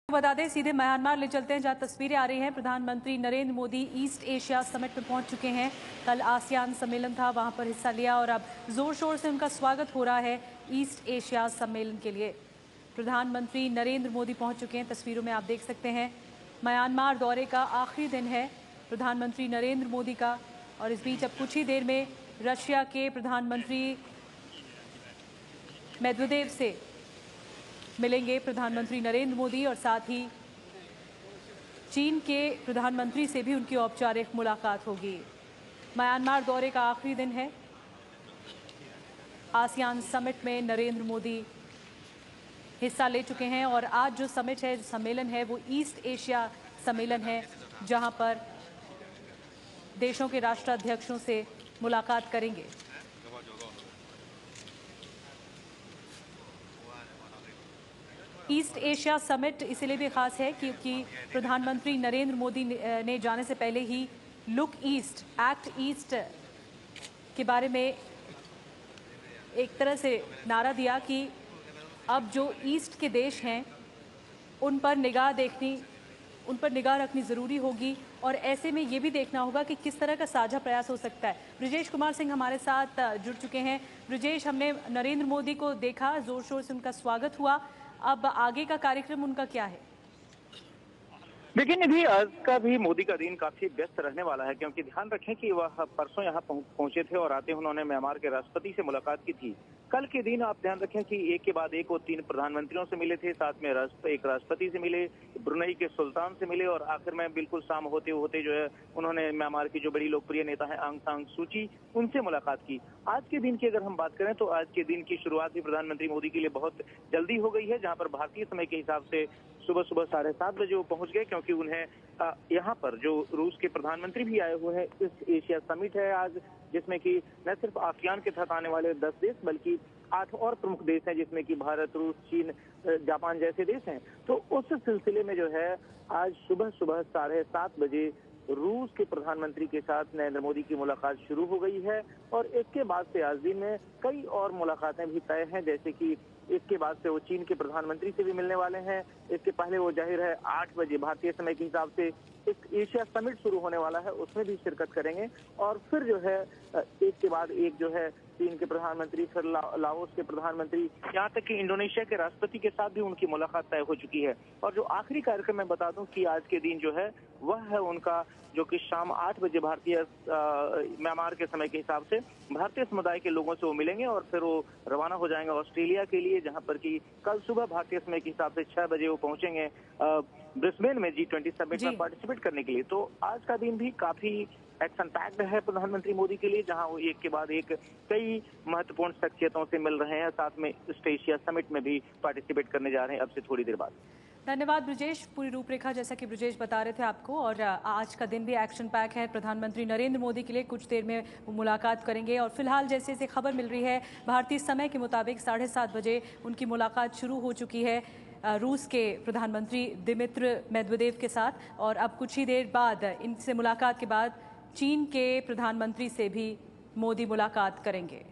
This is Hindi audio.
बता दें, सीधे म्यांमार ले चलते हैं जहां तस्वीरें आ रही हैं। प्रधानमंत्री Narendra Modi east Asia summit में पहुंच चुके हैं। कल आसियान सम्मेलन था, वहां पर हिस्सा लिया और अब जोर शोर से उनका स्वागत हो रहा है ईस्ट एशिया सम्मेलन के लिए। प्रधानमंत्री नरेंद्र मोदी पहुंच चुके हैं, तस्वीरों में आप देख सकते हैं। म्यांमार दौरे का आखिरी दिन है प्रधानमंत्री नरेंद्र मोदी का, और इस बीच अब कुछ ही देर में रशिया के प्रधानमंत्री मेदवेदेव से मिलेंगे प्रधानमंत्री नरेंद्र मोदी, और साथ ही चीन के प्रधानमंत्री से भी उनकी औपचारिक मुलाकात होगी। म्यांमार दौरे का आखिरी दिन है। आसियान समिट में नरेंद्र मोदी हिस्सा ले चुके हैं और आज जो समिट है, सम्मेलन है, वो ईस्ट एशिया सम्मेलन है, जहां पर देशों के राष्ट्राध्यक्षों से मुलाकात करेंगे। ईस्ट एशिया समिट इसलिए भी खास है क्योंकि प्रधानमंत्री नरेंद्र मोदी ने जाने से पहले ही लुक ईस्ट, एक्ट ईस्ट के बारे में एक तरह से नारा दिया कि अब जो ईस्ट के देश हैं उन पर निगाह रखनी ज़रूरी होगी, और ऐसे में ये भी देखना होगा कि किस तरह का साझा प्रयास हो सकता है। ब्रिजेश कुमार सिंह हमारे साथ जुड़ चुके हैं। ब्रिजेश, हमने नरेंद्र मोदी को देखा, जोर शोर से उनका स्वागत हुआ, अब आगे का कार्यक्रम उनका क्या है? देखिए निधि, आज का भी मोदी का दिन काफी व्यस्त रहने वाला है, क्योंकि ध्यान रखें कि वह परसों यहाँ पहुंचे थे और आते उन्होंने म्यांमार के राष्ट्रपति से मुलाकात की थी। कल के दिन आप ध्यान रखें कि एक के बाद एक वो 3 प्रधानमंत्रियों से मिले थे, साथ में एक राष्ट्रपति से मिले, ब्रुनेई के सुल्तान से मिले, और आखिर में बिल्कुल शाम होते होते जो है उन्होंने म्यांमार की जो बड़ी लोकप्रिय नेता है आंग सान सू की, उनसे मुलाकात की। आज के दिन की अगर हम बात करें तो आज के दिन की शुरुआत भी प्रधानमंत्री मोदी के लिए बहुत जल्दी हो गई है, जहाँ पर भारतीय समय के हिसाब से सुबह 7:30 बजे वो पहुंच गए, क्योंकि उन्हें यहाँ पर जो रूस के प्रधानमंत्री भी आए हुए हैं। इस एशिया समिट है आज, जिसमें कि न सिर्फ आसियान के तहत आने वाले 10 देश बल्कि 8 और प्रमुख देश हैं, जिसमें कि भारत, रूस, चीन, जापान जैसे देश हैं। तो उस सिलसिले में जो है आज सुबह 7:30 बजे रूस के प्रधानमंत्री के साथ नरेंद्र मोदी की मुलाकात शुरू हो गई है, और इसके बाद से आज दिन में कई और मुलाकातें भी तय हैं, जैसे कि इसके बाद से वो चीन के प्रधानमंत्री से भी मिलने वाले हैं। इसके पहले वो जाहिर है 8 बजे भारतीय समय के हिसाब से एक एशिया समिट शुरू होने वाला है, उसमें भी शिरकत करेंगे, और फिर जो है एक के बाद एक जो है चीन के प्रधानमंत्री, फिर लाओस के प्रधानमंत्री, यहाँ तक कि इंडोनेशिया के राष्ट्रपति के साथ भी उनकी मुलाकात तय हो चुकी है। और जो आखिरी कार्यक्रम मैं बता दूं कि आज के दिन जो है वह है उनका, जो कि शाम 8 बजे भारतीय म्यांमार के समय के हिसाब से भारतीय समुदाय के लोगों से वो मिलेंगे, और फिर वो रवाना हो जाएंगे ऑस्ट्रेलिया के लिए, जहां पर कि कल सुबह भारतीय समय के हिसाब से 6 बजे वो पहुंचेंगे ब्रिस्बेन में G20 समिट में पार्टिसिपेट करने के लिए। तो आज का दिन भी काफी एक्शन पैक्ड है प्रधानमंत्री मोदी के लिए, जहां वो एक के बाद एक कई महत्वपूर्ण शख्सियतों से मिल रहे हैं, साथ में ईस्ट एशिया समिट में भी पार्टिसिपेट करने जा रहे हैं अब से थोड़ी देर बाद। धन्यवाद ब्रिजेश, पूरी रूपरेखा जैसा कि ब्रिजेश बता रहे थे आपको, और आज का दिन भी एक्शन पैक है प्रधानमंत्री नरेंद्र मोदी के लिए। कुछ देर में वो मुलाकात करेंगे, और फिलहाल जैसे जैसे खबर मिल रही है भारतीय समय के मुताबिक 7:30 बजे उनकी मुलाकात शुरू हो चुकी है रूस के प्रधानमंत्री दिमित्र मेदवेदेव के साथ, और अब कुछ ही देर बाद इनसे मुलाकात के बाद चीन के प्रधानमंत्री से भी मोदी मुलाकात करेंगे।